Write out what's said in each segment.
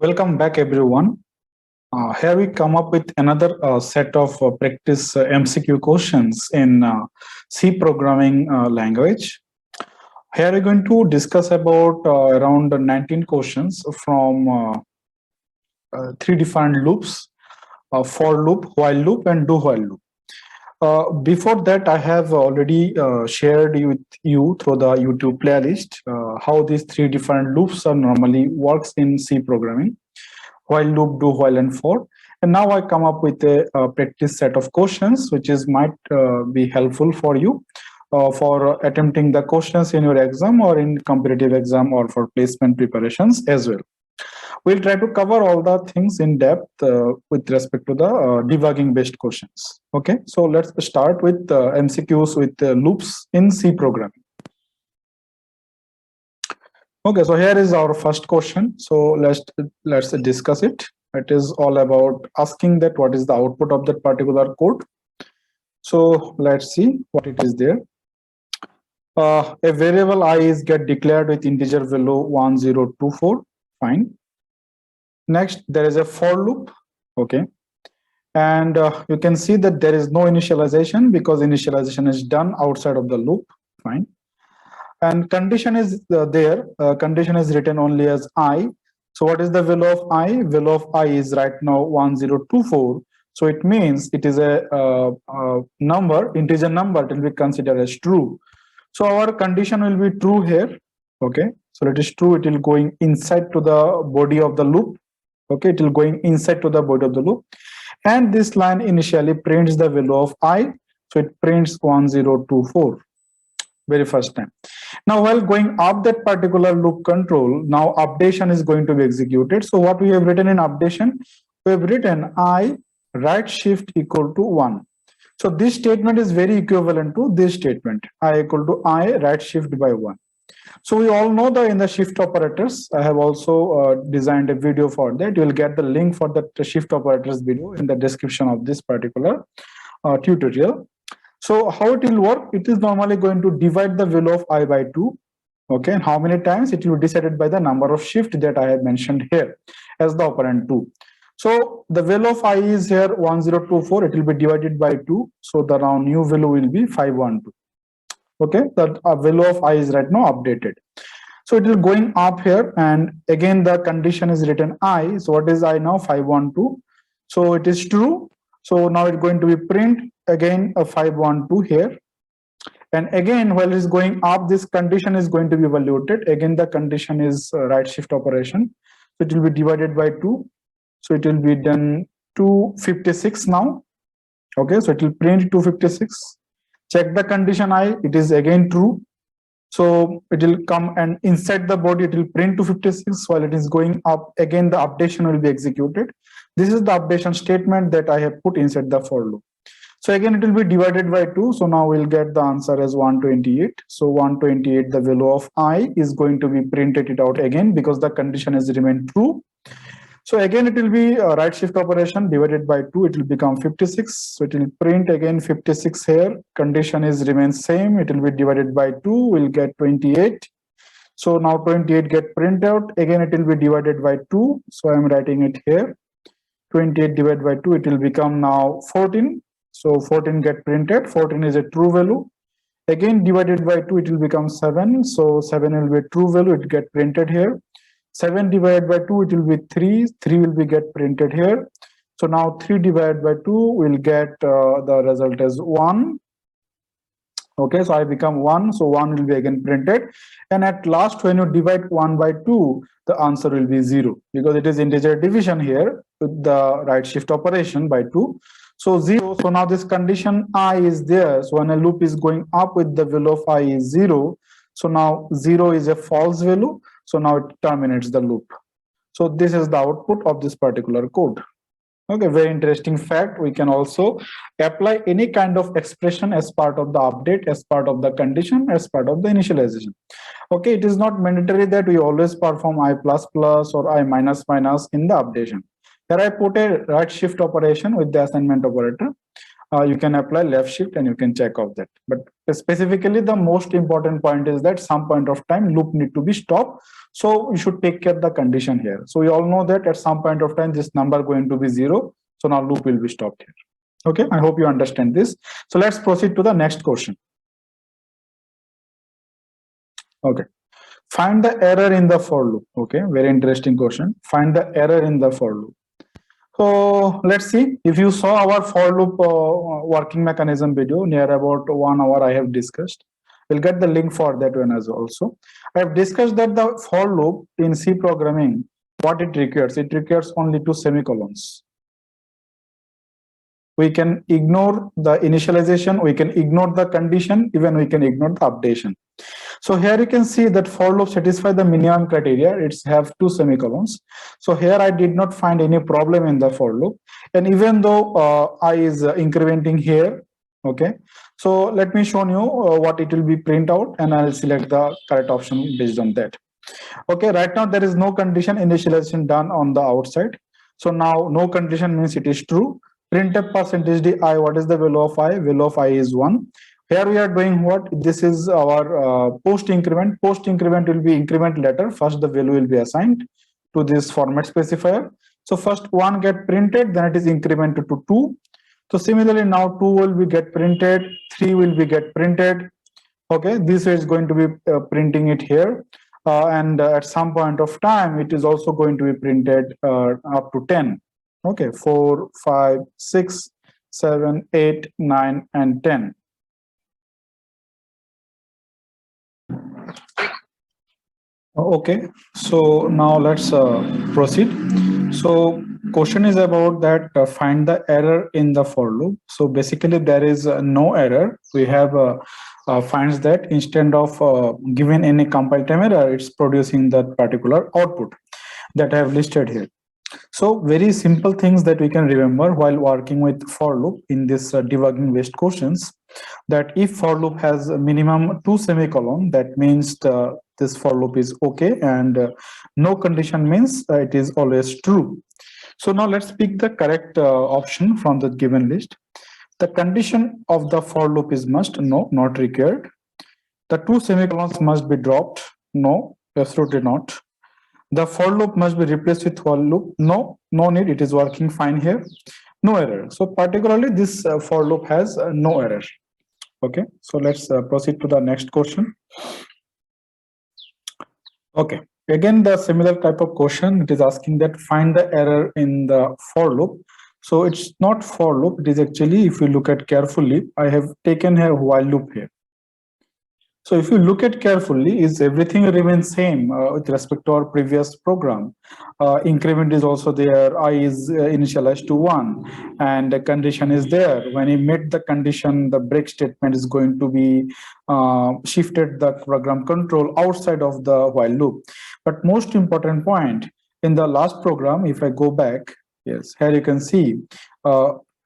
Welcome back, everyone. Here we come up with another set of practice MCQ questions in C programming language. Here we're going to discuss about around 19 questions from three different loops: for loop, while loop, and do while loop. Before that, I have already shared with you through the YouTube playlist how these three different loops are normally works in C programming: while loop, do while, and for. And now I come up with a practice set of questions which is might be helpful for you for attempting the questions in your exam or in competitive exam or for placement preparations as well. We'll try to cover all the things in depth with respect to the debugging based questions. Okay, so let's start with MCQs with loops in C programming. Okay, so here is our first question. So let's discuss it. It is all about asking that what is the output of that particular code. So let's see what it is there. A variable I is get declared with integer value 1024. Fine. Next, there is a for loop. Okay. And you can see that there is no initialization because initialization is done outside of the loop. Fine. And condition is there. Condition is written only as I. So what is the value of I? Value of I is right now 1024. So it means it is a number, integer number. It will be considered as true. So our condition will be true here. Okay. So it is true. It will going inside to the body of the loop. Okay. It will going inside to the body of the loop. And this line initially prints the value of I. So it prints 1024. Very first time. Now, while going up that particular loop control, now updation is going to be executed. So what we have written in updation, we have written I right shift equal to 1. So this statement is very equivalent to this statement, I equal to I right shift by 1. So we all know that in the shift operators, I have also designed a video for that. You will get the link for the shift operators video in the description of this particular tutorial. So how it will work? It is normally going to divide the value of I by 2. Okay, and how many times? It will be decided by the number of shift that I have mentioned here as the operand 2. So the value of I is here 1024. It will be divided by 2. So the now new value will be 512. Okay, the value of I is right now updated. So it will going up here, and again the condition is written I. So what is I now? 512. So it is true. So now it's going to be print again a 512 here. And again, while it's going up, this condition is going to be evaluated. Again, the condition is right shift operation. So it will be divided by 2. So it will be done 256 now. Okay, so it will print 256. Check the condition I, it is again true. So it will come and inside the body, it will print 256 while it is going up. Again, the updation will be executed. This is the updation statement that I have put inside the for loop. So again, it will be divided by 2. So now we'll get the answer as 128. So 128, the value of I is going to be printed it out again because the condition has remained true. So again, it will be a right shift operation divided by 2. It will become 56. So it will print again 56 here. Condition is remains same. It will be divided by 2. We'll get 28. So now 28 get printed out. Again, it will be divided by 2. So I'm writing it here. 28 divided by 2. It will become now 14. So 14 get printed. 14 is a true value. Again, divided by 2, it will become 7. So 7 will be a true value. It get printed here. 7 divided by 2, it will be 3. 3 will be get printed here. So now 3 divided by 2 will get the result as 1. Okay, so I become 1. So 1 will be again printed. And at last, when you divide 1 by 2, the answer will be 0 because it is integer division here with the right shift operation by 2. So 0. So now this condition I is there. So when a loop is going up with the value of I is 0. So now 0 is a false value. So now it terminates the loop. So this is the output of this particular code. Okay, very interesting fact. We can also apply any kind of expression as part of the update, as part of the condition, as part of the initialization. Okay, it is not mandatory that we always perform I++ or I in the updation. Here I put a right shift operation with the assignment operator. you can apply left shift and you can check off that. But specifically, the most important point is that some point of time loop need to be stopped. So you should take care of the condition here. So we all know that at some point of time, this number going to be 0. So now loop will be stopped here. Okay, I hope you understand this. So let's proceed to the next question. Okay, find the error in the for loop. Okay, very interesting question. Find the error in the for loop. So let's see. If you saw our for loop working mechanism video near about 1 hour, I have discussed. We'll get the link for that one as also. I have discussed that the for loop in C programming, what it requires only 2 semicolons. We can ignore the initialization, we can ignore the condition, even we can ignore the updation. So here you can see that for loop satisfy the minimum criteria. It's have 2 semicolons. So here I did not find any problem in the for loop. And even though I is incrementing here, okay. So let me show you what it will be print out, and I'll select the correct option based on that. Okay, right now there is no condition initialization done on the outside. So now no condition means it is true. Printf percentage d I, what is the value of I? Value of I is 1. Here we are doing what? This is our post increment. Post increment will be increment letter. First the value will be assigned to this format specifier. So first 1 get printed, then it is incremented to 2. So similarly now 2 will be get printed, 3 will be get printed. Okay, this is going to be printing it here. And at some point of time, it is also going to be printed up to 10. Okay, 4, 5, 6, 7, 8, 9, and 10. Okay, so now let's proceed. So question is about that find the error in the for loop. So basically there is no error. We have finds that instead of given any compile time error, it's producing that particular output that I have listed here. So very simple things that we can remember while working with for loop in this debugging based questions, that if for loop has a minimum 2 semicolon, that means this for loop is okay, and no condition means it is always true. So now let's pick the correct option from the given list. The condition of the for loop is must, no, not required. The 2 semicolons must be dropped, no, absolutely not. The for loop must be replaced with while loop, no, no need, it is working fine here. No error. So particularly this for loop has no error. Okay, so let's proceed to the next question. Okay, again the similar type of question. It is asking that find the error in the for loop. So it's not for loop, it is actually, if you look at carefully, I have taken a while loop here. So if you look at carefully, is everything remains same with respect to our previous program. Increment is also there, I is initialized to 1, and the condition is there. When you meet the condition, the break statement is going to be shifted the program control outside of the while loop. But most important point, in the last program, if I go back, yes, here you can see,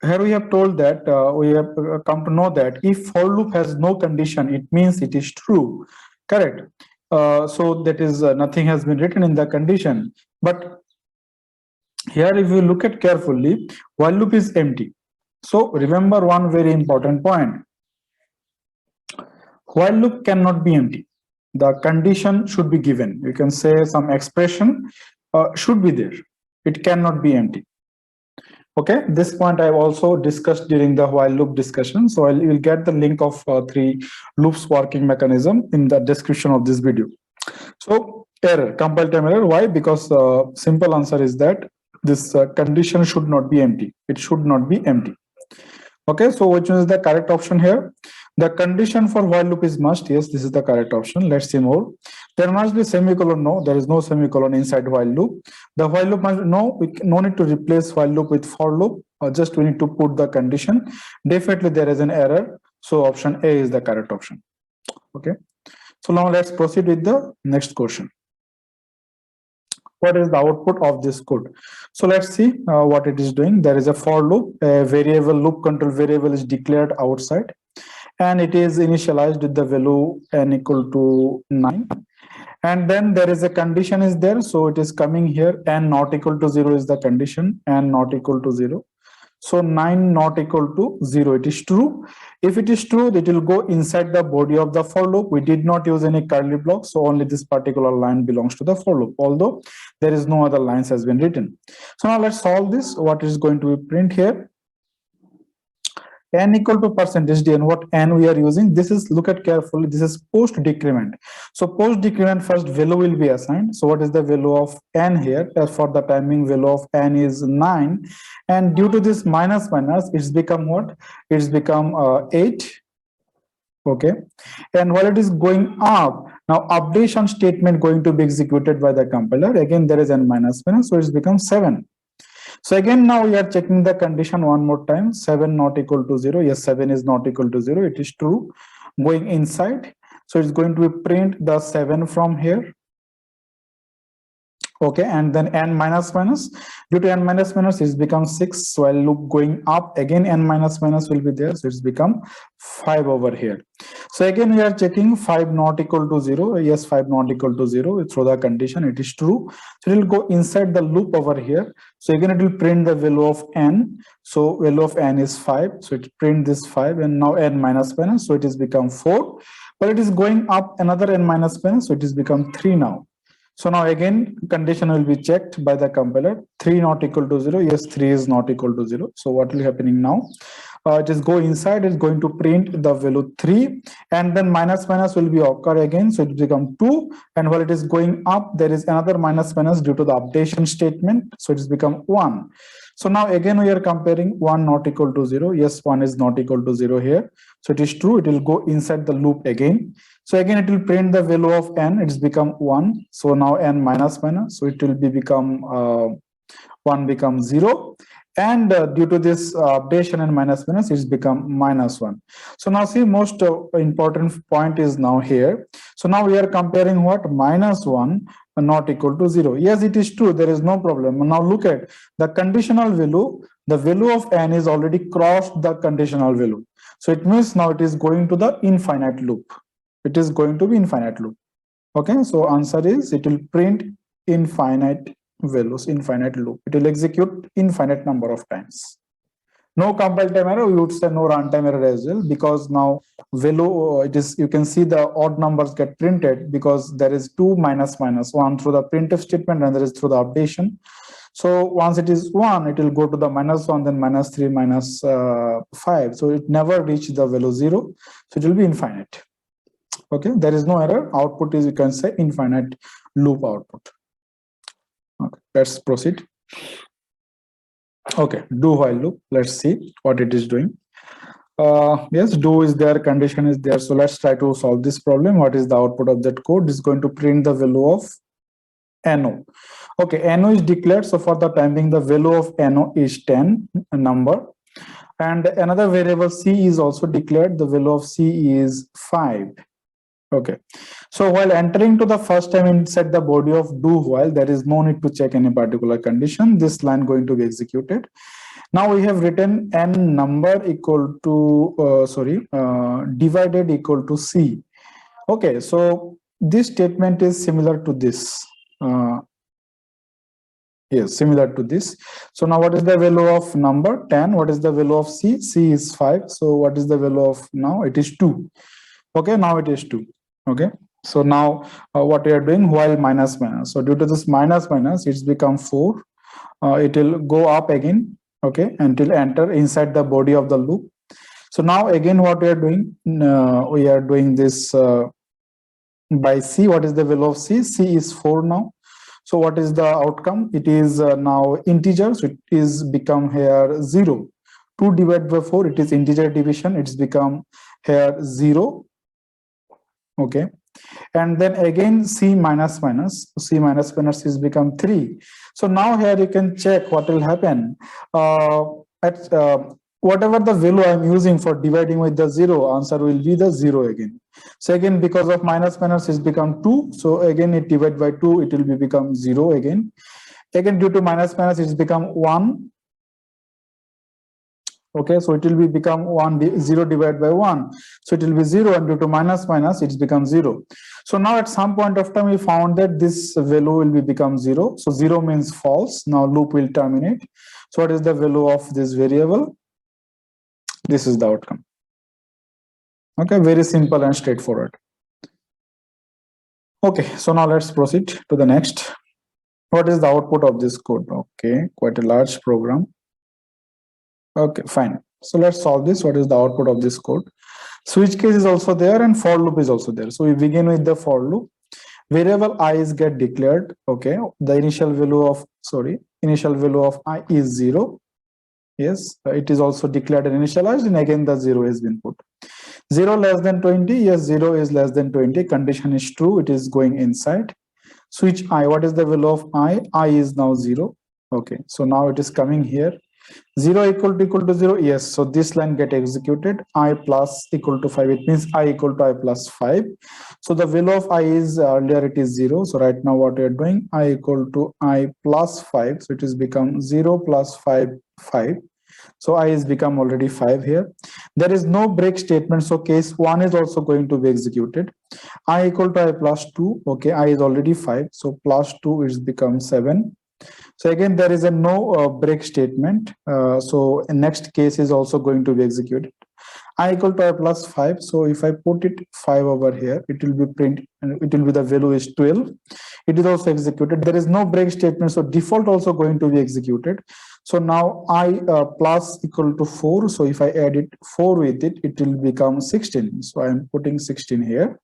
here we have told that we have come to know that if for loop has no condition, it means it is true, correct? So that is nothing has been written in the condition. But here if you look at carefully, while loop is empty. So remember one very important point. While loop cannot be empty. The condition should be given. You can say some expression should be there. It cannot be empty. Okay, this point I've also discussed during the while loop discussion. So you'll get the link of 3 loops working mechanism in the description of this video. So error, compile time error. Why? Because simple answer is that this condition should not be empty. It should not be empty. Okay, so which is the correct option here? The condition for while loop is must. Yes, this is the correct option. Let's see more. There must be semicolon. No, there is no semicolon inside while loop. The while loop must no. We no need to replace while loop with for loop. Just we need to put the condition. Definitely there is an error. So option A is the correct option. Okay. So now let's proceed with the next question. What is the output of this code? So let's see what it is doing. There is a for loop. A variable loop control variable is declared outside, and it is initialized with the value n equal to 9. And then there is a condition is there. So it is coming here, n not equal to 0 is the condition, n not equal to 0. So 9 not equal to 0. It is true. If it is true, it will go inside the body of the for loop. We did not use any curly block, so only this particular line belongs to the for loop, although there is no other lines has been written. So now let's solve this. What is going to be print here? N equal to percentage d, and what n we are using, this is, look at carefully, this is post decrement. So post decrement, first value will be assigned. So what is the value of n here? As for the timing, value of n is 9, and due to this minus minus, it's become what? It's become 8. Okay, and while it is going up, now updation statement going to be executed by the compiler. Again, there is n minus minus, so it's become 7. So again, now we are checking the condition one more time. 7 not equal to 0. Yes, 7 is not equal to 0. It is true. Going inside, so it's going to be print the 7 from here. Okay, and then n minus minus. Due to n minus minus, it's become 6. So I'll loop going up, again n minus minus will be there, so it's become 5 over here. So again, we are checking 5 not equal to 0. Yes, 5 not equal to 0. Through the condition, it is true. So it will go inside the loop over here. So again, it will print the value of n. So value of n is 5. So it print this 5, and now n minus minus. So it is become 4. But it is going up another n minus minus. So it is become 3 now. So now again, condition will be checked by the compiler. 3 not equal to 0. Yes, 3 is not equal to 0. So what will be happening now? It is go inside, it's going to print the value 3, and then minus minus will be occur again. So it will become 2. And while it is going up, there is another minus minus due to the updation statement. So it has become 1. So now again, we are comparing 1 not equal to 0. Yes, 1 is not equal to 0 here. So it is true. It will go inside the loop again. So again, it will print the value of n. It's become 1. So now n minus minus. So it will be become 1 becomes 0. And due to this updation and minus minus, it's become minus 1. So now see, most important point is now here. So now we are comparing what? Minus 1 not equal to 0. Yes, it is true. There is no problem. Now look at the conditional value. The value of n is already crossed the conditional value. So it means now it is going to the infinite loop. It is going to be infinite loop. Okay, so answer is it will print infinite values, infinite loop. It will execute infinite number of times. No compile time error, we would say no runtime error as well, because now value, it is, you can see the odd numbers get printed because there is 2 minus minus, 1 through the printf statement and there is through the updation. So once it is 1, it will go to the minus 1, then minus 3, minus 5. So it never reaches the value 0. So it will be infinite. Okay, there is no error. Output is, you can say, infinite loop output. Okay, let's proceed. Okay, do while loop. Let's see what it is doing. Yes, do is there, condition is there. So let's try to solve this problem. What is the output of that code? This is going to print the value of NO. Okay, NO is declared. So for the time being, the value of NO is 10 number. And another variable C is also declared. The value of C is 5. Okay, so while entering to the first time inside the body of do while, there is no need to check any particular condition. This line going to be executed. Now we have written n number equal to divided equal to C. Okay, so this statement is similar to this. Yes, similar to this. So now what is the value of number? 10. What is the value of C? C is 5. So what is the value of now? It is 2. Okay, now it is 2. Okay, so now what we are doing, while minus minus. So due to this minus minus, it's become 4. It will go up again. Okay, until enter inside the body of the loop. So now again, what we are doing, we are doing this by C. What is the value of C? C is 4 now. So what is the outcome? It is now integer. So it is become here 0. 2 divided by 4. It is integer division. It's become here 0. Okay, and then again C minus minus. C minus minus is become 3. So now here you can check what will happen. Whatever the value I'm using for dividing with the 0, answer will be the 0 again. So again, because of minus minus is become 2. So again, it divide by 2, it will be become 0 again. Again, due to minus minus, it's become 1. Okay, so it will be become 0 divided by 1, so it will be 0, and due to minus minus it becomes 0. So now at some point of time we found that this value will be become 0, so 0 means false. Now loop will terminate. So what is the value of this variable? This is the outcome. Okay, very simple and straightforward. Okay, so now let's proceed to the next. What is the output of this code? Okay, quite a large program. Okay, fine. So let's solve this. What is the output of this code? Switch case is also there and for loop is also there. So we begin with the for loop. Variable I is get declared. Okay, the initial value of I is 0. Yes, it is also declared and initialized, and again the 0 has been put. 0 less than 20. Yes, 0 is less than 20. Condition is true. It is going inside. Switch I. What is the value of I? I is now 0. Okay, so now it is coming here. 0 equal to 0. Yes, so this line get executed. I plus equal to 5. It means I equal to I plus 5. So the value of I is earlier it is 0. So right now what we are doing, I equal to I plus 5. So it is become 0 plus 5, 5. So I is become already 5 here. There is no break statement. So case 1 is also going to be executed. I equal to I plus 2. Okay, I is already 5. So plus 2 is become 7. So again, there is a no break statement. So next case is also going to be executed. I equal to I plus 5. So if I put it 5 over here, it will be print, and it will be the value is 12. It is also executed. There is no break statement. So default also going to be executed. So now I plus equal to 4. So if I add it 4 with it, it will become 16. So I am putting 16 here.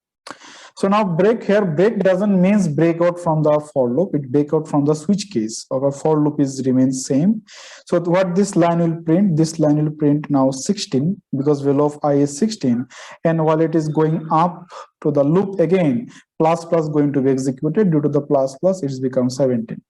So now break here, break doesn't means break out from the for loop, it break out from the switch case. Our for loop is remains same. So what this line will print, this line will print now 16 because value of I is 16. And while it is going up to the loop again, plus plus going to be executed. Due to the plus plus, it's become 17.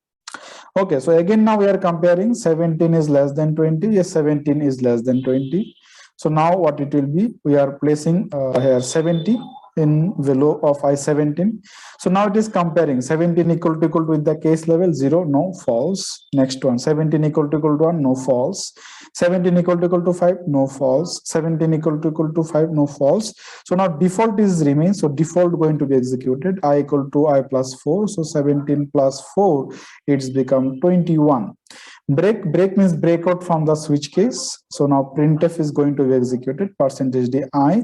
Okay, so again now we are comparing 17 is less than 20. Yes, 17 is less than 20. So now what it will be, we are placing here 70 in value of I17. So now it is comparing 17 equal to with the case level 0, no, false. Next one, 17 equal to 1, no, false. 17 equal to 5, no, false. 17 equal to 5, no, false. So now default is remains. So default going to be executed. I equal to I plus 4. So 17 plus 4, it's become 21. Break means break out from the switch case. So now printf is going to be executed. %di.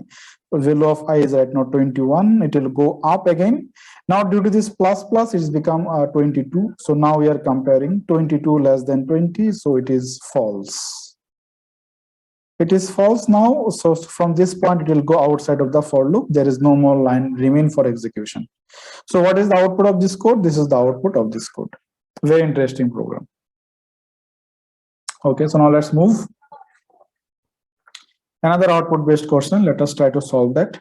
Value of I is right now 21. It will go up again. Now due to this plus plus, it's become 22. So now we are comparing 22 less than 20. So it is false. It is false now. So from this point, it will go outside of the for loop. There is no more line remain for execution. So what is the output of this code? This is the output of this code. Very interesting program. Okay, so now let's move. Another output based question. Let us try to solve that.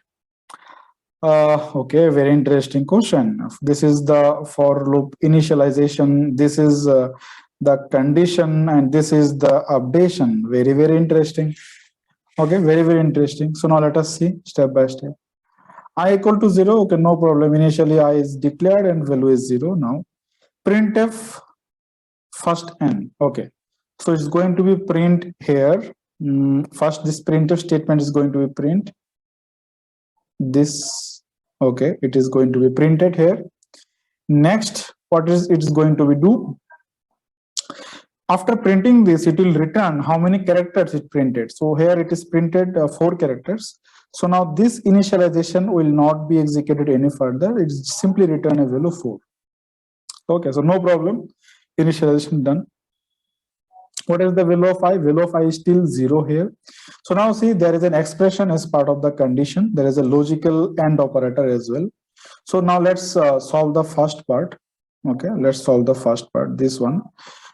Okay, very interesting question. This is the for loop initialization. This is the condition, and this is the updation. Very, very interesting. Okay, very, very interesting. So now let us see step by step. I equal to 0. Okay, no problem. Initially I is declared and value is 0. Now printf first n. Okay, so it's going to be print here. First, this printf statement is going to be print this. Okay, it is going to be printed here. Next, what is it's going to be do? After printing this, it will return how many characters it printed. So here it is printed 4 characters. So now this initialization will not be executed any further. It's simply return a value 4. Okay, so no problem. Initialization done. What is the value of I? Value of I is still 0 here. So now see, there is an expression as part of the condition. There is a logical AND operator as well. So now let's solve the first part. Okay, let's solve the first part, this one.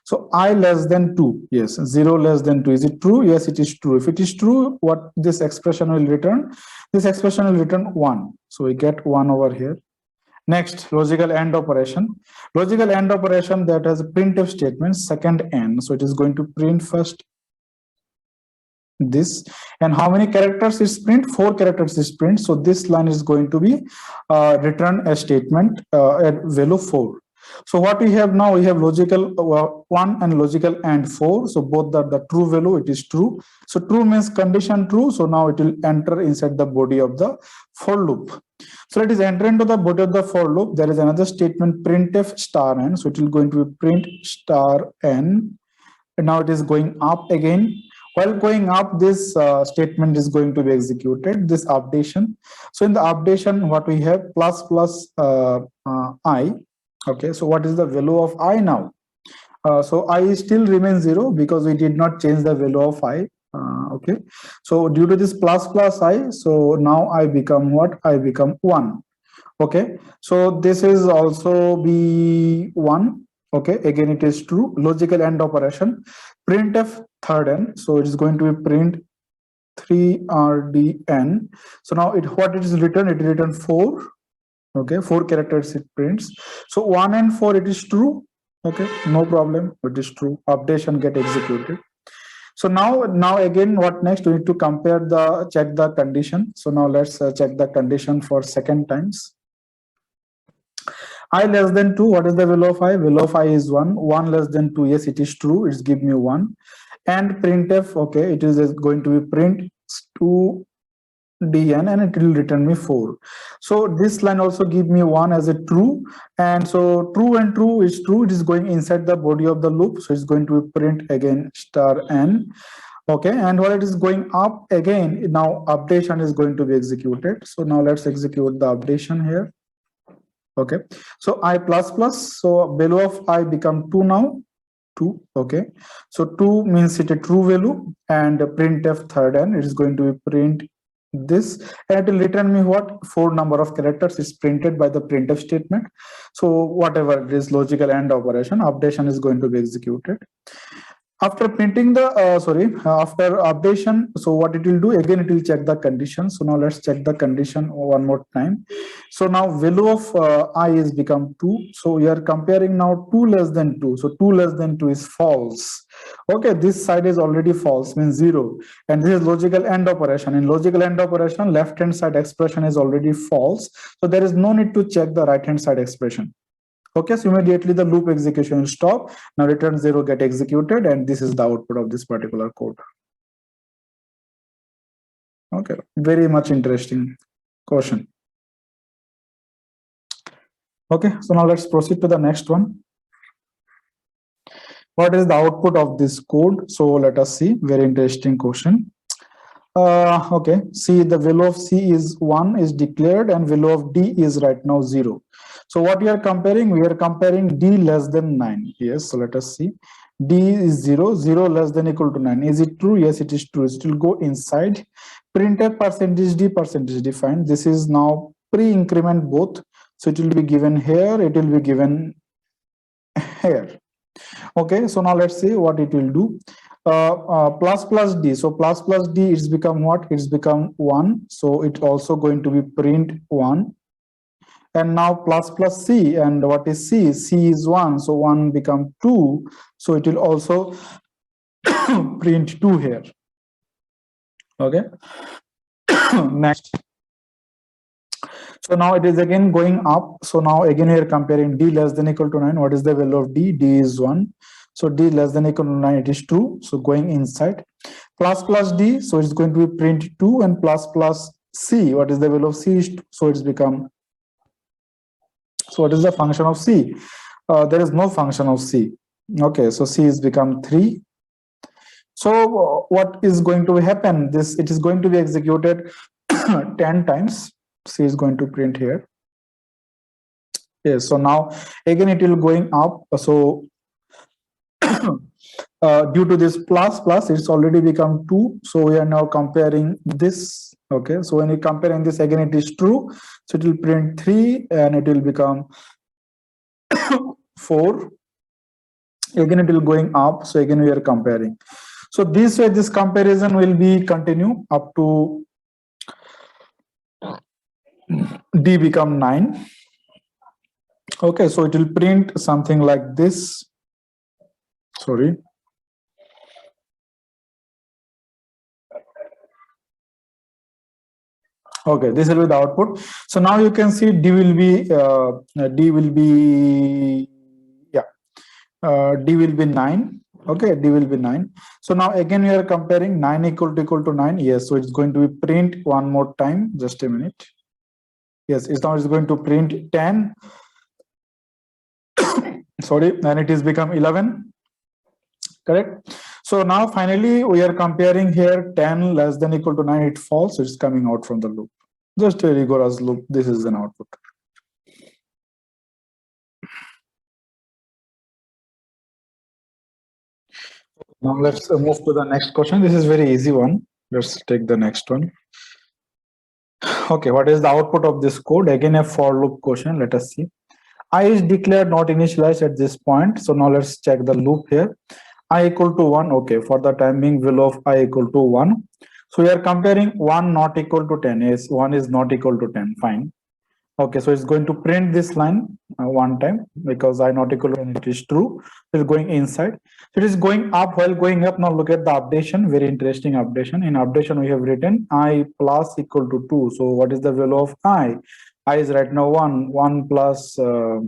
So I less than 2. Yes, 0 less than 2. Is it true? Yes, it is true. If it is true, what this expression will return? This expression will return 1. So we get 1 over here. Next, logical AND operation. Logical AND operation that has a printf statement, second n. So it is going to print first this. And how many characters is print? 4 characters is print. So this line is going to be return a statement at value 4. So what we have now, we have logical 1 and logical and 4. So both are the true value, it is true. So true means condition true. So now it will enter inside the body of the for loop. So let us enter into the body of the for loop. There is another statement printf star n. So it will going to be print star n. And now it is going up again. While going up, this statement is going to be executed, this updation. So in the updation, what we have plus plus I. Okay, so what is the value of I now? So I still remains 0 because we did not change the value of I. Okay, so due to this plus plus I, so now I become what? I become 1. Okay, so this is also be 1. Okay, again it is true. Logical AND operation. Printf third n. So it is going to be print 3RDN. So now what it is written? It is written 4. Okay, 4 characters it prints. So 1 and 4 it is true. Okay, no problem, it is true. Updation get executed. So now again, what next? We need to compare the check the condition. So now let's check the condition for second times. I less than 2, what is the value of I? Value of I is 1. 1 less than 2, yes, it is true. It's give me 1. And printf, okay, it is going to be print 2 dn and it will return me 4. So this line also give me 1 as a true, and so true and true is true. It is going inside the body of the loop, so it's going to print again star n. Okay, and while it is going up again, now updation is going to be executed. So now let's execute the updation here. Okay, so I plus plus, so value of I become 2 now. 2. Okay, so 2 means it a true value, and printf third n, it is going to be print this, and it will return me what? 4 number of characters is printed by the printf statement. So whatever it is, logical AND operation, updation is going to be executed. After printing the after updation, so what it will do again, it will check the condition. So now let's check the condition one more time. So now value of I is become 2. So we are comparing now 2 less than 2. So 2 less than 2 is false. Okay, this side is already false, means 0, and this is logical AND operation. In logical AND operation, left hand side expression is already false, so there is no need to check the right hand side expression. Okay, so immediately the loop execution will stop. Now return 0 get executed, and this is the output of this particular code. Okay, very much interesting question. Okay, so now let's proceed to the next one. What is the output of this code? So let us see, very interesting question. Okay, see, the value of C is 1 is declared, and value of D is right now 0. So what we are comparing? We are comparing D less than 9. Yes, so let us see. D is 0, 0 less than equal to 9. Is it true? Yes, it is true. It will go inside. Printf percentage D percentage defined. This is now pre-increment both. So it will be given here, it will be given here. Okay, so now let's see what it will do. Plus plus D. So plus plus D, it's become what? It's become 1. So it's also going to be print 1. And now plus plus C, and what is C? C is 1, so 1 become 2. So it will also print 2 here. Okay. Next. So now it is again going up. So now again we are comparing D less than equal to 9. What is the value of D? D is 1. So D less than equal to 9, it is 2. So going inside. Plus plus D, so it's going to be print 2, and plus plus C, what is the value of C? Is 2. So it's become. So what is the function of C? There is no function of C. Okay, so C is become 3. So what is going to happen? This, it is going to be executed 10 times. C is going to print here. Yes, so now again it will going up. So due to this plus plus, it's already become 2. So we are now comparing this. Okay, so when you comparing this again, it is true. So it will print 3, and it will become 4. Again it will going up. So again we are comparing. So this way this comparison will be continue up to D become 9. Okay, so it will print something like this. Sorry. Okay, this will be the output. So now you can see D will be D will be 9. Okay, D will be 9. So now again we are comparing 9 equal to 9. Yes, so it's going to be print one more time. Just a minute. Yes, it's now it's going to print 10. Sorry, and it is become 11. Correct. So now finally we are comparing here 10 less than equal to 9. It falls. So it's coming out from the loop. Just a rigorous loop. This is an output. Now let's move to the next question. This is very easy one. Let's take the next one. Okay, what is the output of this code? Again, a for loop question. Let us see. I is declared not initialized at this point. So now let's check the loop here. I equal to 1. Okay, for the time being, value of I equal to 1. So we are comparing 1 not equal to 10. Yes, 1 is not equal to 10. Fine. Okay, so it's going to print this line one time because I not equal to 10, it is true. It's going inside. It is going up. While going up, now look at the updation. Very interesting updation. In updation, we have written I plus equal to 2. So what is the value of I? I is right now 1. 1 plus 2,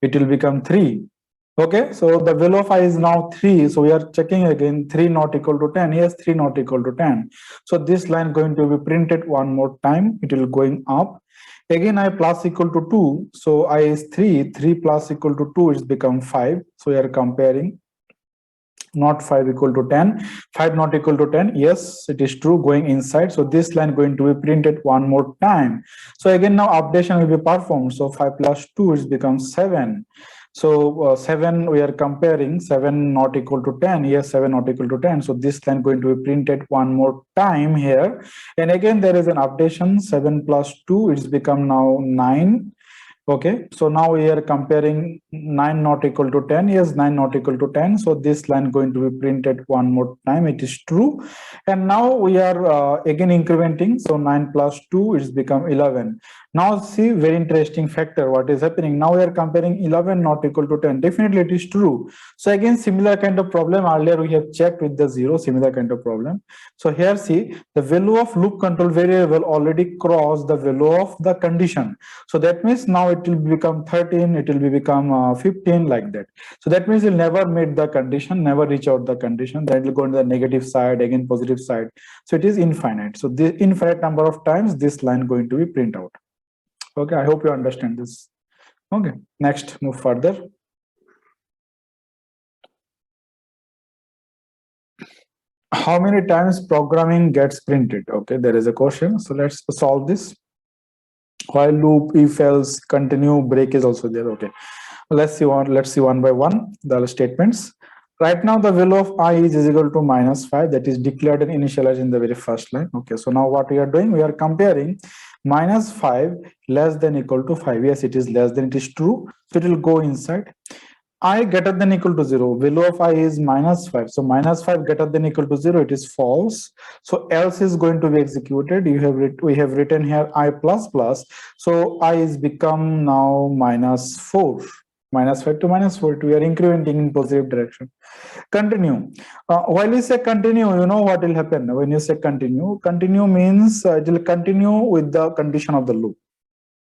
it will become 3. Okay, so the value of I is now 3. So we are checking again 3 not equal to 10. Yes, 3 not equal to 10. So this line going to be printed one more time. It will going up. Again, I plus equal to 2. So I is 3. 3 plus equal to 2 is become 5. So we are comparing not 5 equal to 10. 5 not equal to 10. Yes, it is true going inside. So this line going to be printed one more time. So again, now updation will be performed. So 5 plus 2 is become 7. So 7 we are comparing 7 not equal to 10. Yes, 7 not equal to 10. So this line going to be printed one more time here. And again, there is an updation. 7 plus 2 it's become now 9. Okay, so now we are comparing 9 not equal to 10. Yes, 9 not equal to 10. So this line going to be printed one more time. It is true. And now we are again incrementing. So 9 plus 2 is become 11. Now see, very interesting factor. What is happening? Now we are comparing 11 not equal to 10. Definitely it is true. So again, similar kind of problem. Earlier we have checked with the 0, similar kind of problem. So here see, the value of loop control variable already crossed the value of the condition. So that means now it will become 13, it will become 15 like that. So that means it will never meet the condition, never reach out the condition. Then it will go to the negative side, again positive side. So it is infinite. So the infinite number of times this line going to be print out. Okay, I hope you understand this. Okay, next, move further. How many times programming gets printed? Okay, there is a question. So let's solve this. While loop, if else, continue, break is also there. Okay, let's see one by one the statements. Right now the value of I is equal to -5, that is declared and initialized in the very first line. Okay, so now what we are doing, we are comparing -5 less than equal to 5. Yes, it is less than, it is true. So it will go inside. I greater than equal to 0, value of I is -5. So -5 greater than equal to 0, it is false. So else is going to be executed. We have written here I plus plus. So I is become now -4. -5 to -4, we are incrementing in positive direction. Continue. While you say continue, you know what will happen when you say continue. Continue means it will continue with the condition of the loop.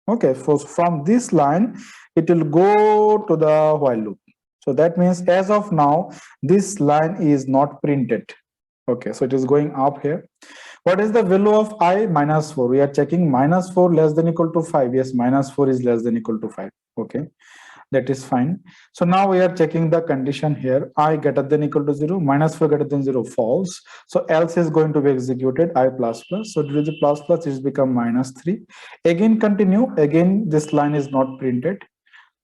Okay, so from this line, it will go to the while loop. So that means as of now, this line is not printed. Okay, so it is going up here. What is the value of I? -4. We are checking -4 less than equal to 5. Yes, -4 is less than equal to 5. Okay, that is fine. So now we are checking the condition here. I greater than equal to 0, -4 greater than 0, false. So else is going to be executed, I plus plus. So due to the plus plus, it's become -3. Again, continue. Again, this line is not printed.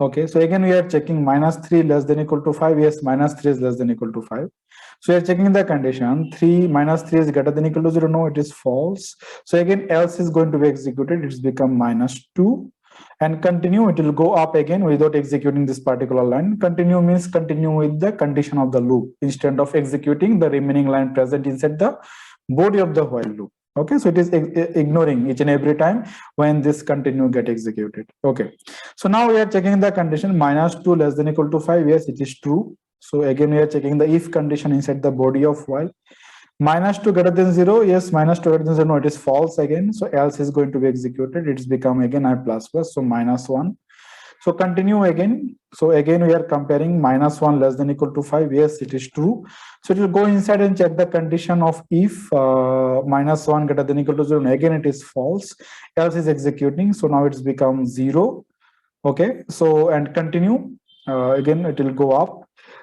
Okay, so again we are checking -3 less than equal to 5. Yes, -3 is less than equal to 5. So we are checking the condition. -3 is greater than equal to 0. No, it is false. So again, else is going to be executed. It's become -2. And continue, it will go up again without executing this particular line. Continue means continue with the condition of the loop instead of executing the remaining line present inside the body of the while loop. Okay, so it is ignoring each and every time when this continue get executed. Okay, so now we are checking the condition -2 less than equal to 5. Yes, it is true. So again, we are checking the if condition inside the body of while. -2 greater than 0. Yes, -2 greater than 0. No, it is false again. So else is going to be executed. It's become again I plus plus. So -1. So continue again. So again we are comparing -1 less than equal to 5. Yes, it is true. So it will go inside and check the condition of if -1 greater than equal to 0. And again it is false, else is executing. So now it's become 0. Okay, so and continue. Again it will go up.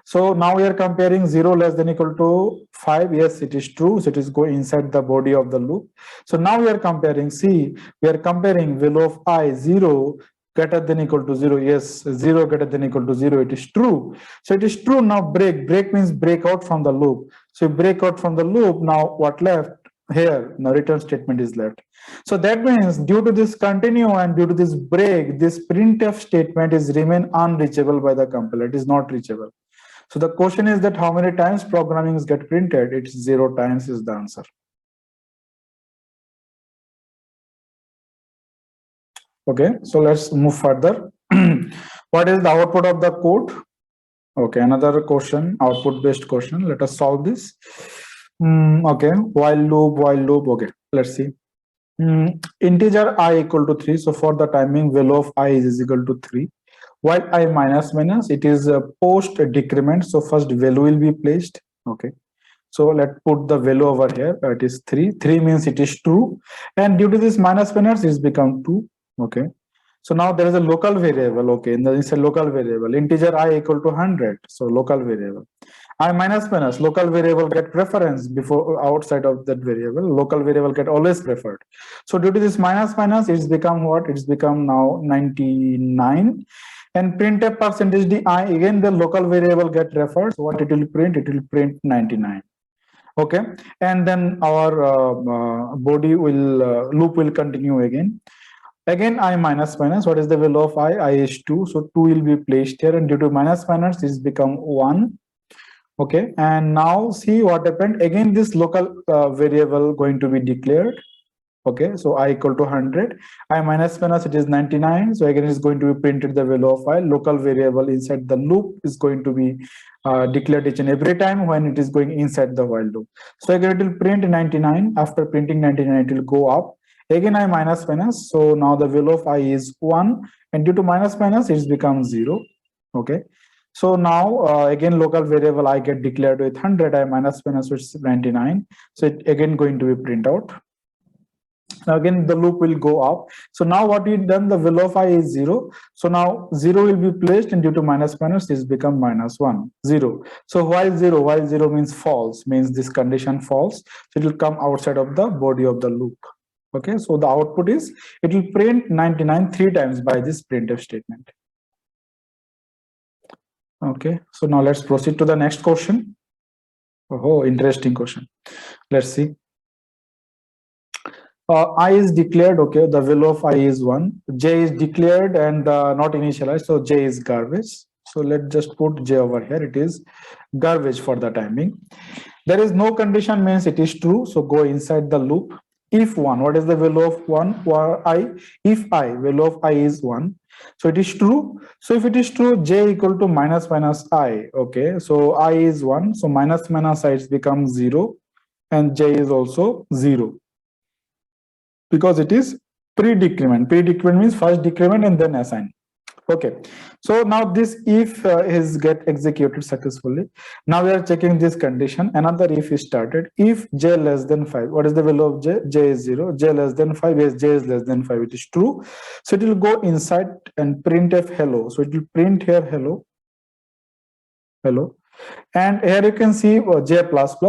So now we are comparing 0 less than equal to 5. Yes, it is true. So it is going inside the body of the loop. So now we are comparing, see, we are comparing value of I 0 greater than equal to 0. Yes, 0 greater than equal to 0. It is true. So it is true. Now break. Break means break out from the loop. So break out from the loop. Now what left? Here, the return statement is left. So that means due to this continue and due to this break, this printf statement is remain unreachable by the compiler. It is not reachable. So the question is that how many times programmings get printed? It's 0 times is the answer. Okay, so let's move further. What is the output of the code? Okay, another question, output based question. Let us solve this. Okay, while loop. Okay, let's see. Integer I equal to 3. So for the timing, value of I is equal to 3. While I minus, it is a post decrement. So first value will be placed. Okay. So let's put the value over here. It is 3. 3 means it is true. And due to this minus, it's become 2. Okay. So now there is a local variable. Okay. And it's a local variable. Integer I equal to 100. So local variable. I minus local variable get preference before outside of that variable. Local variable get always preferred. So due to this minus, it's become what? It's become now 99. And printf percentage d I, again the local variable get referred. So what it will print? It will print 99. Okay, and then our body will loop will continue again. Again I minus, what is the value of I is 2. So 2 will be placed here, and due to minus it's become 1. Okay, and now see what happened. Again this local variable going to be declared. Okay, so I equal to 100. I minus it is 99. So again it's going to be printed the value of I. Local variable inside the loop is going to be declared each and every time when it is going inside the while loop. So again it will print 99. After printing 99, it will go up. Again I minus, so now the value of I is 1, and due to minus it's become 0. Okay, so now again local variable I get declared with 100. I minus which is 99. So it again going to be print out. Now again the loop will go up. So now what we done, the value of I is 0. So now 0 will be placed, and due to minus is become -1 0. So while 0 means false, means this condition false. So it will come outside of the body of the loop. Okay, so the output is it will print 99 3 times by this printf statement. Okay, so now let's proceed to the next question. Oh, interesting question. Let's see. I is declared. Okay, the value of I is 1. J is declared and not initialized, so J is garbage. So let's just put J over here. It is garbage for the timing. There is no condition, means it is true. So go inside the loop. If 1, what is the value of 1? I. If I, value of I is 1. So it is true. So if it is true, J equal to minus I. Okay, so I is 1. So minus I is become 0, and J is also 0. Because it is pre-decrement. Pre-decrement means first decrement and then assign. Okay, so now this if is get executed successfully. Now we are checking this condition. Another if is started. If J less than 5, what is the value of J? J is 0. J less than 5, yes, J is less than 5. It is true. So it will go inside and printf hello. So it will print here hello. Hello. And here you can see J++.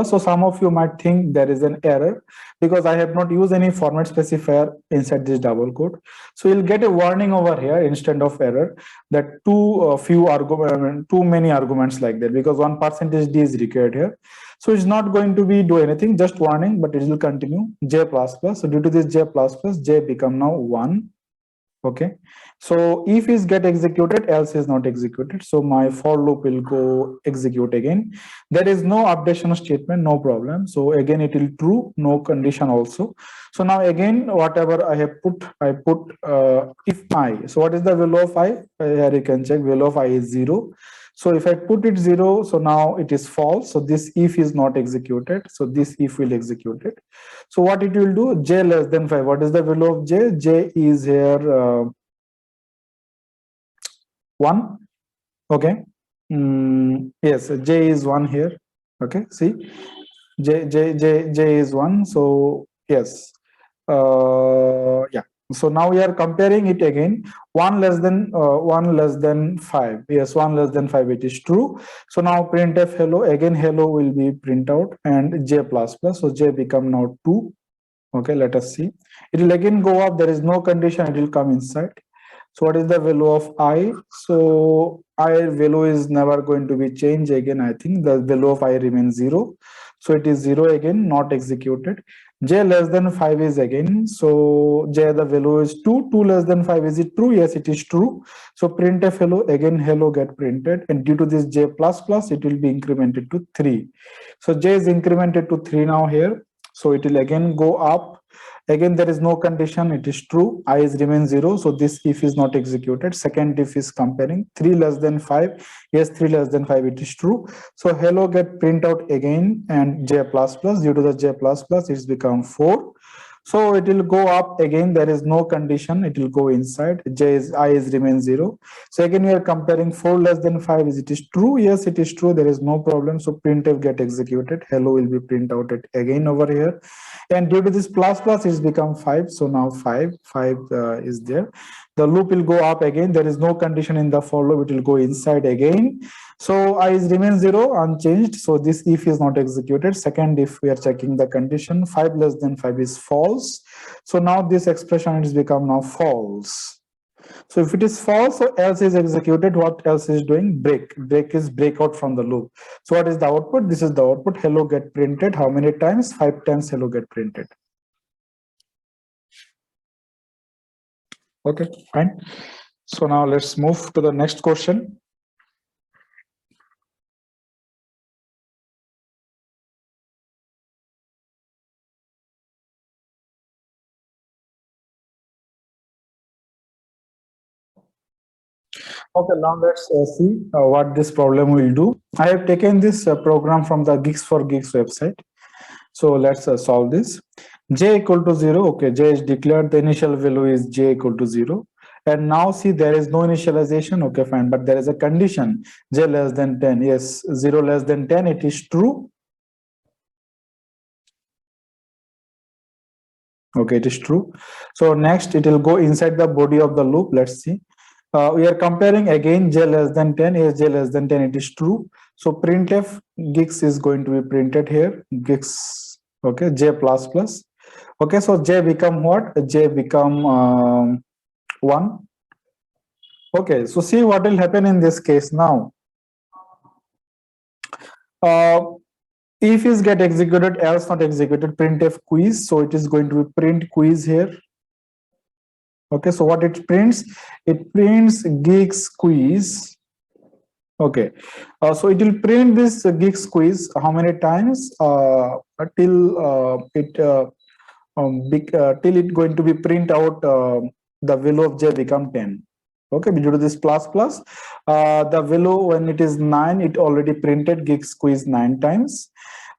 So some of you might think there is an error because I have not used any format specifier inside this double quote. So you'll get a warning over here instead of error that too many arguments like that, because 1% D is required here. So it's not going to be do anything, just warning, but it will continue J++. So due to this J++, J become now 1. Okay, so if is get executed, else is not executed. So my for loop will go execute again. There is no updation statement, no problem. So again it will true, no condition also. So now again whatever I have put, I put if I. So what is the value of I? Here you can check, value of I is 0. So if I put it 0, so now it is false. So this if is not executed. So this if will execute it. So what it will do, J less than 5. What is the value of J? J is here 1. Okay. Yes, J is 1 here. Okay, see, J is 1. So yes, yeah. So now we are comparing it again. 1 less than 5. Yes, 1 less than 5. It is true. So now printf hello, again hello will be print out, and J plus plus. So J become now 2. Okay, let us see. It will again go up. There is no condition. It will come inside. So what is the value of I? So I value is never going to be changed again. I think the value of I remains 0. So it is 0 again, not executed. J less than 5 is again. So J, the value is 2. 2 less than 5, is it true? Yes, it is true. So printf hello, again hello get printed. And due to this J plus plus, it will be incremented to 3. So J is incremented to 3 now here. So it will again go up. Again, there is no condition. It is true. I is remain 0. So this if is not executed. Second if is comparing 3 less than 5. Yes, 3 less than 5. It is true. So hello get print out again, and J plus plus, due to the J plus plus, it's become 4. So it will go up again. There is no condition. It will go inside. I is remain 0. So again, we are comparing 4 less than 5. Is it is true? Yes, it is true. There is no problem. So printf get executed. Hello will be print out it again over here. And due to this plus plus, it's become 5. So now 5 is there. The loop will go up again. There is no condition in the for loop. It will go inside again. So I is remain 0 unchanged. So this if is not executed. Second if we are checking the condition, 5 less than 5 is false. So now this expression has become now false. So if it is false, so else is executed. What else is doing? Break is break out from the loop. So what is the output? This is the output. Hello get printed. How many times? 5 times hello get printed. Okay, fine. So now let's move to the next question. Okay, now let's see what this problem will do. I have taken this program from the Geeks for Geeks website. So let's solve this. J equal to 0. Okay, J is declared. The initial value is J equal to 0. And now see, there is no initialization. Okay, fine. But there is a condition. J less than 10. Yes, 0 less than 10. It is true. Okay, it is true. So next, it will go inside the body of the loop. Let's see. We are comparing again J less than 10. Yes, J less than 10. It is true. So printf Geeks is going to be printed here. Geeks. Okay, J plus plus. Okay, so J become what? J become 1. Okay, so see what will happen in this case now. If is get executed, else not executed, printf quiz. So it is going to be print quiz here. Okay, so what it prints? It prints Geeks quiz. Okay, so it will print this Geeks quiz how many times? Till it going to be print out the value of J become 10. Okay, due to this plus plus, the value when it is 9, it already printed Geeks quiz 9 times.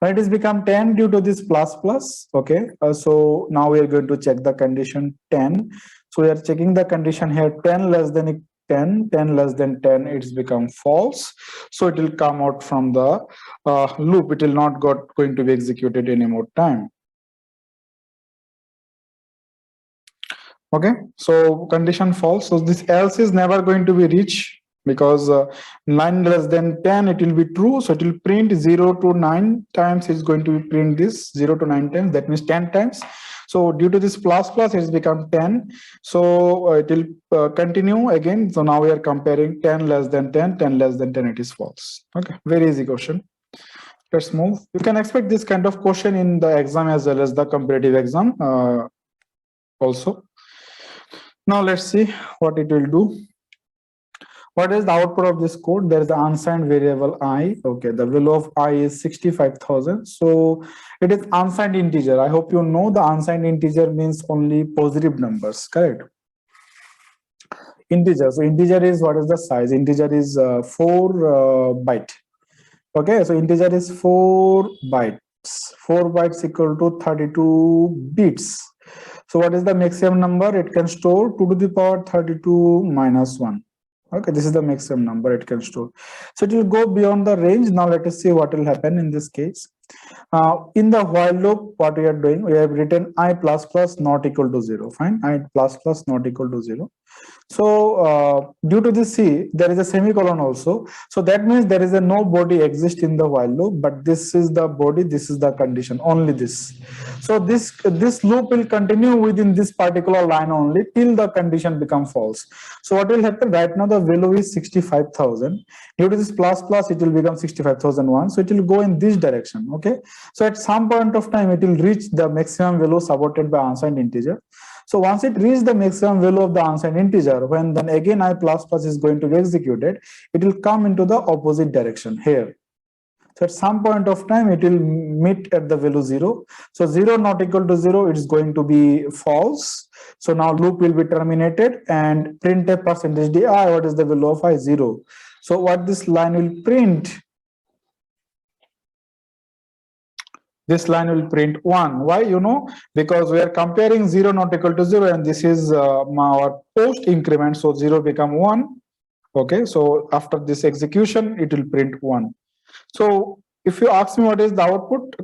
When it is become 10 due to this plus plus. Okay, so now we are going to check the condition 10. So we are checking the condition here. 10 less than 10, 10 less than 10, it's become false. So it will come out from the loop. It will not going to be executed any more time. Okay, so condition false. So this else is never going to be reached, because 9 less than 10, it will be true. So it will print 0 to 9 times. It's going to be print this 0 to 9 times. That means 10 times. So due to this plus plus, it's become 10. So it will continue again. So now we are comparing 10 less than 10, 10 less than 10. It is false. Okay, very easy question. Let's move. You can expect this kind of question in the exam as well as the competitive exam also. Now let's see what it will do. What is the output of this code? There is the unsigned variable I. Okay, the value of I is 65,000. So it is unsigned integer. I hope you know the unsigned integer means only positive numbers, correct? Integer. So integer is, what is the size? Integer is 4 byte. Okay, so integer is 4 bytes. 4 bytes equal to 32 bits. So what is the maximum number? It can store 2 to the power 32 minus 1. Okay, this is the maximum number it can store. So it will go beyond the range. Now let us see what will happen in this case. In the while loop, what we are doing, we have written I plus plus not equal to 0. Fine, I plus plus not equal to 0. So due to this C, there is a semicolon also. So that means there is a no body exist in the while loop, but this is the body, this is the condition, only this. So this loop will continue within this particular line only till the condition becomes false. So what will happen right now? The value is 65,000. Due to this plus plus, it will become 65,001. So it will go in this direction. Okay. So at some point of time, it will reach the maximum value supported by unsigned integer. So once it reaches the maximum value of the unsigned integer, when then again I plus plus is going to be executed, it will come into the opposite direction here. So at some point of time, it will meet at the value 0. So 0 not equal to 0, it is going to be false. So now loop will be terminated and print a percentage di. What is the value of I? 0. So what this line will print? This line will print 1. Why? Because we are comparing 0 not equal to 0, and this is our post increment. So 0 become 1. Okay, so after this execution, it will print 1. So if you ask me what is the output,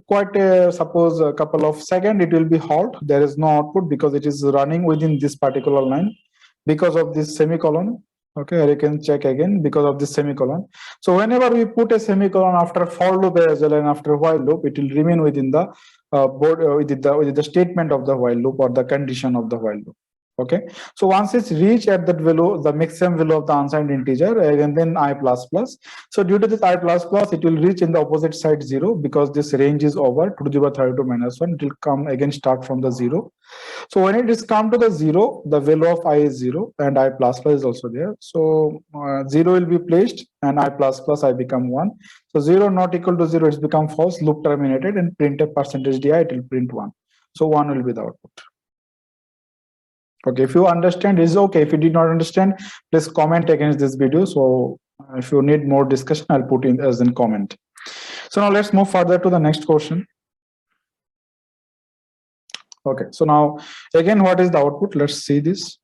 suppose a couple of seconds, it will be halt. There is no output because it is running within this particular line because of this semicolon. Okay, you can check again because of this semicolon. So whenever we put a semicolon after for loop as well and after while loop, it will remain within the within the statement of the while loop or the condition of the while loop. Okay, so once it's reached at that value, the maximum value of the unsigned integer, and then I plus plus. So due to this I plus plus, it will reach in the opposite side 0 because this range is over 2 to the power 32 minus 1. It will come again start from the 0. So when it is come to the 0, the value of I is 0 and I plus plus is also there. So 0 will be placed and I plus plus I become 1. So 0 not equal to 0, it's become false, loop terminated, and print a percentage di, it will print 1. So 1 will be the output. Okay, if you understand, is okay. If you did not understand, please comment against this video. So if you need more discussion, I'll put in as in comment. So now let's move further to the next question. Okay, so now again, what is the output? Let's see this.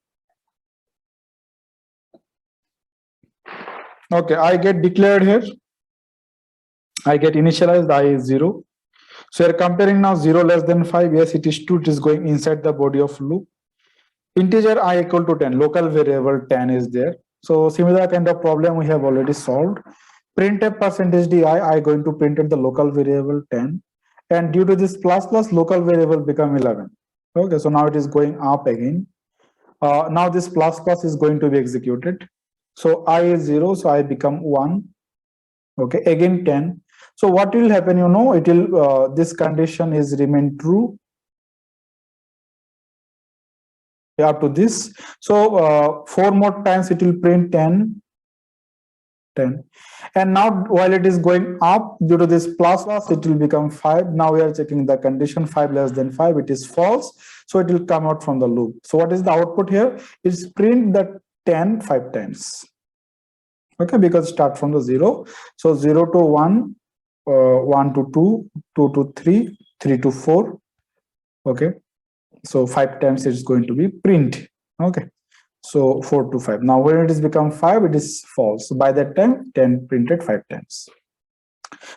Okay, I get declared here. I get initialized, I is 0. So you're comparing now 0 less than 5. Yes, it is 2. It is going inside the body of loop. Integer I equal to 10. Local variable 10 is there. So similar kind of problem we have already solved. Printf percentage di, I going to print at the local variable 10. And due to this plus plus, local variable become 11. Okay, so now it is going up again. Now this plus plus is going to be executed. So I is 0, so I become 1. Okay, again 10. So what will happen, it will this condition is remain true up to this. So 4 more times it will print 10. And now while it is going up, due to this plus plus, it will become 5. Now we are checking the condition 5 less than 5, it is false, so it will come out from the loop. So what is the output here? It's print the 10 5 times. Okay, because start from the 0. So 0 to 1, 1 to 2, 2 to 3, 3 to 4. Okay, so 5 times it's going to be print. Okay, so 4 to 5. Now when it is become 5, it is false. So by that time 10 printed 5 times.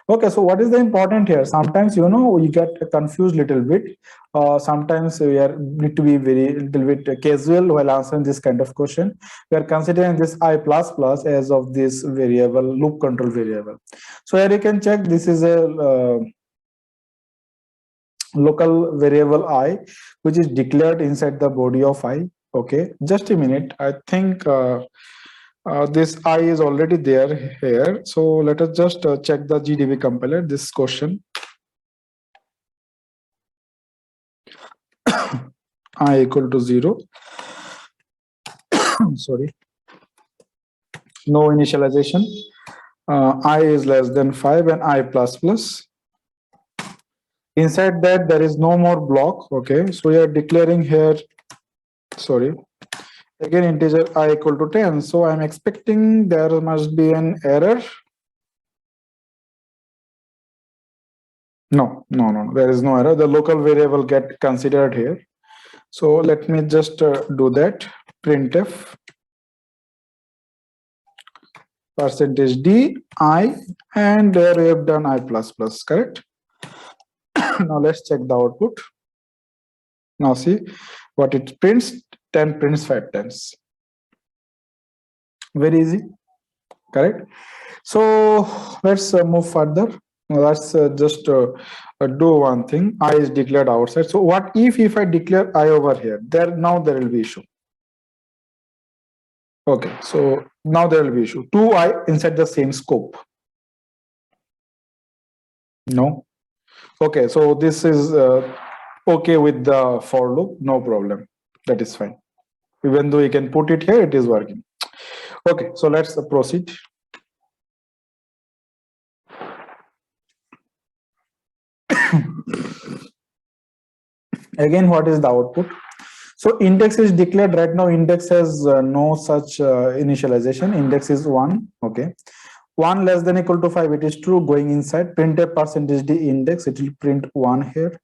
Okay, so what is the important here? Sometimes you get confused little bit. Sometimes we need to be very little bit casual while answering this kind of question. We are considering this I plus plus as of this variable, loop control variable. So here you can check, this is a local variable I, which is declared inside the body of I. Okay, just a minute. I think this I is already there here. So let us just check the GDB compiler, this question. I equal to 0. Sorry. No initialization. I is less than 5 and I plus plus. Inside that, there is no more block. Okay, so we are declaring here, sorry, again integer I equal to 10. So I'm expecting there must be an error. No, there is no error. The local variable get considered here. So let me just do that. Printf percentage D I, and there we have done I plus plus, correct? Now let's check the output. Now see what it prints. 10 prints 5 tens. Very easy, correct? So let's move further. Let's just do one thing. I is declared outside. So what if I declare I over here? Now there will be issue. Okay, so now there will be issue. 2I inside the same scope. No. Okay, so this is okay with the for loop, no problem. That is fine. Even though you can put it here, it is working. Okay, so let's proceed. Again, what is the output? So index is declared right now. Index has no such initialization. Index is 1. Okay. 1 less than equal to 5, it is true. Going inside, printf percentage D index, it will print 1 here.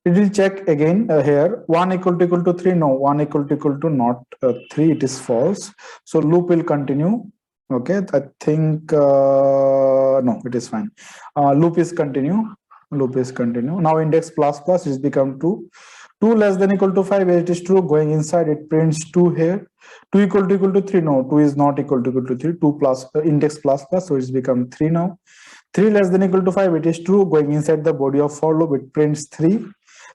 It will check again here. 1 equal to 3. No, 1 equal to not 3. It is false. So loop will continue. Okay, I think no, it is fine. Loop is continue. Loop is continue. Now index plus plus is become 2. 2 less than equal to 5, it is true. Going inside, it prints 2 here. 2 equal to 3. No, 2 is not equal to 3. 2 plus index plus plus, so it's become 3 now. 3 less than equal to 5, it is true. Going inside the body of for loop, it prints 3.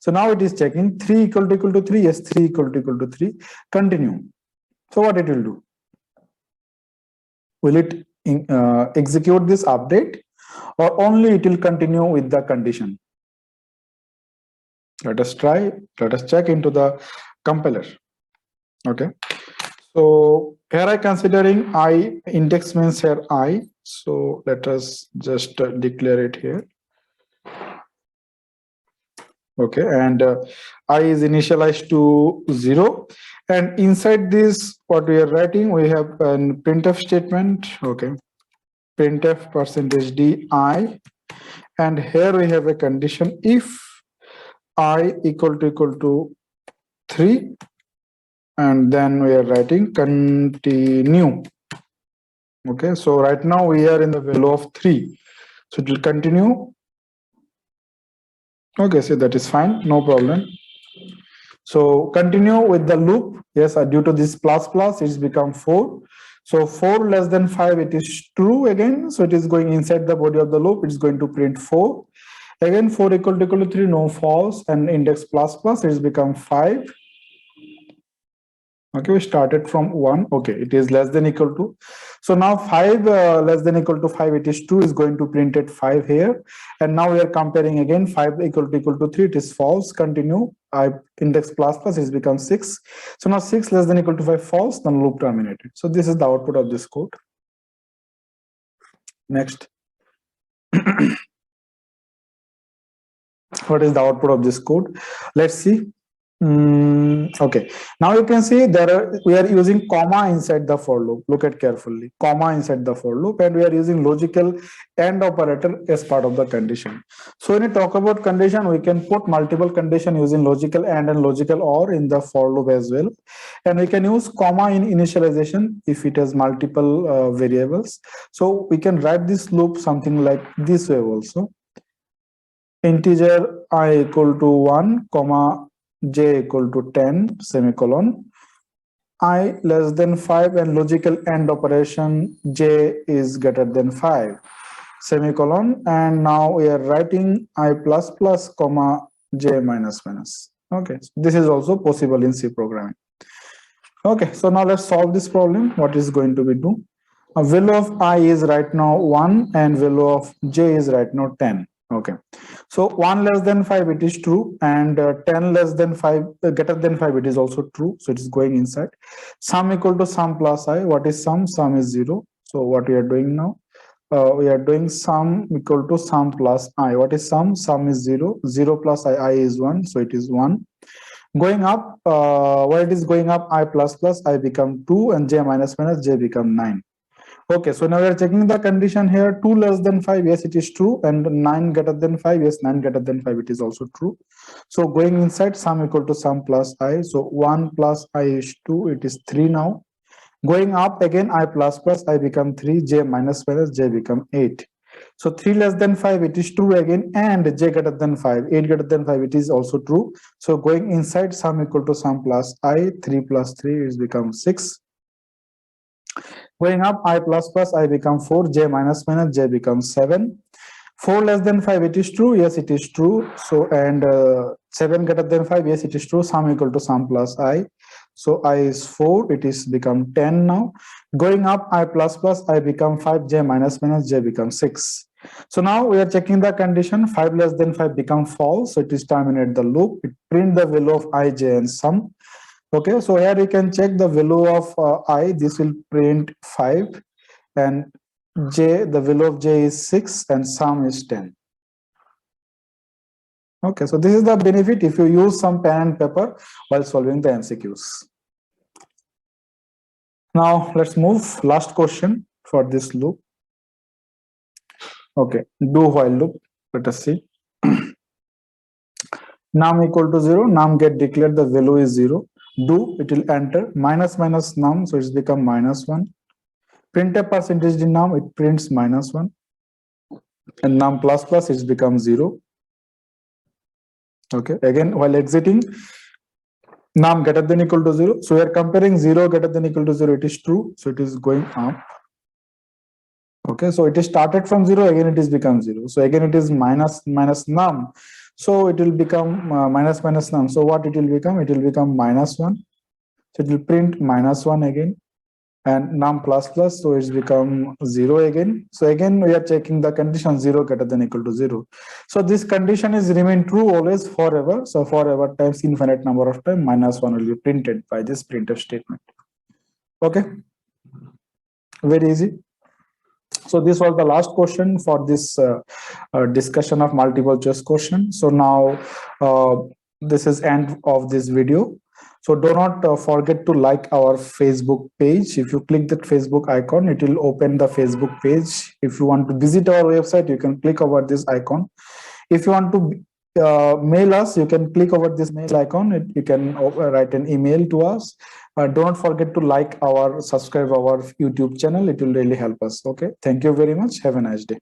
So now it is checking 3 equal to 3. Yes, 3 equal to 3. Continue. So what it will do? Will it execute this update, or only it will continue with the condition? Let us try. Let us check into the compiler. Okay. So here I considering I index means here I. So let us just declare it here. Okay, and I is initialized to 0, and inside this what we are writing, we have a printf statement. Okay, printf percentage D I, and here we have a condition if I equal to 3, and then we are writing continue. Okay, so right now we are in the value of 3, so it will continue. Okay, so that is fine, no problem. So continue with the loop. Yes, due to this plus plus, it's become 4. So 4 less than 5, it is true again. So it is going inside the body of the loop. It's going to print 4. Again, 4 equal to 3, no, false. And index plus plus, it's become 5. Okay, we started from 1. Okay, it is less than equal to. So now 5 less than equal to 5, it is 2, is going to print it 5 here. And now we are comparing again. 5 equal to 3, it is false. Continue. I index plus plus is become 6. So now 6 less than equal to 5 false, then loop terminated. So this is the output of this code. Next. What is the output of this code? Let's see. Okay, now you can see we are using comma inside the for loop. Look at carefully, comma inside the for loop, and we are using logical AND operator as part of the condition. So when we talk about condition, we can put multiple condition using logical AND and logical OR in the for loop as well, and we can use comma in initialization if it has multiple variables. So we can write this loop something like this way also. Integer I equal to 1 comma j equal to 10 semicolon, I less than 5, and logical AND operation j is greater than 5 semicolon, and now we are writing I plus plus comma j minus minus. Okay, so this is also possible in C programming. Okay, so now let's solve this problem. What is going to be do? A value of I is right now 1, and value of j is right now 10. Okay, so 1 less than 5, it is true, and 10 less than 5, greater than 5, it is also true. So it is going inside. Sum equal to sum plus I. What is sum? Sum is 0. So what we are doing now? We are doing sum equal to sum plus I. What is sum? Sum is 0. 0 plus I is 1. So it is 1. Going up, while it is going up, I plus plus, I become 2, and j minus minus, j become 9. Okay, so now we are checking the condition here. 2 less than 5, yes, it is true. And 9 greater than 5, yes, 9 greater than 5, it is also true. So going inside, sum equal to sum plus I. So 1 plus I is 2, it is 3 now. Going up again, I plus plus, I become 3, j minus minus, j become 8. So 3 less than 5, it is true again, and j greater than 5, 8 greater than 5, it is also true. So going inside sum equal to sum plus I, 3 plus 3 is become 6. Going up, I plus plus, I become 4, j minus minus, j becomes 7. 4 less than 5, it is true, yes, it is true. So, and 7 greater than 5, yes, it is true, sum equal to sum plus I. So I is 4, it is become 10 now. Going up, I plus plus, I become 5, j minus minus, j becomes 6. So now we are checking the condition, 5 less than 5 become false, so it is terminate the loop. It print the value of I, j and sum. Okay, so here you can check the value of I, this will print 5, and j, the value of j is 6 and sum is 10. Okay, so this is the benefit if you use some pen and paper while solving the MCQs. Now let's move last question for this loop. Okay, do while loop. Let us see. Num equal to 0, num get declared, the value is 0. Do, it will enter minus minus num, so it's become minus 1. Print a percentage in num, it prints minus 1. And num plus plus, it's become 0. Okay, again while exiting, num greater than equal to 0. So we are comparing 0 greater than equal to 0, it is true. So it is going up. Okay, so it is started from 0, again it is become 0. So again it is minus minus num. So it will become minus minus num. So what it will become? It will become minus 1. So it will print minus 1 again. And num plus plus, so it's become 0 again. So again we are checking the condition 0 greater than equal to 0. So this condition is remain true always forever. So forever times infinite number of time, minus 1 will be printed by this printf statement. Okay, very easy. So this was the last question for this discussion of multiple choice question. So now this is end of this video. So do not forget to like our Facebook page. If you click that Facebook icon, it will open the Facebook page. If you want to visit our website, you can click over this icon. If you want to mail us, you can click over this mail icon. You can write an email to us. Don't forget to subscribe our YouTube channel. It will really help us. Okay. Thank you very much. Have a nice day.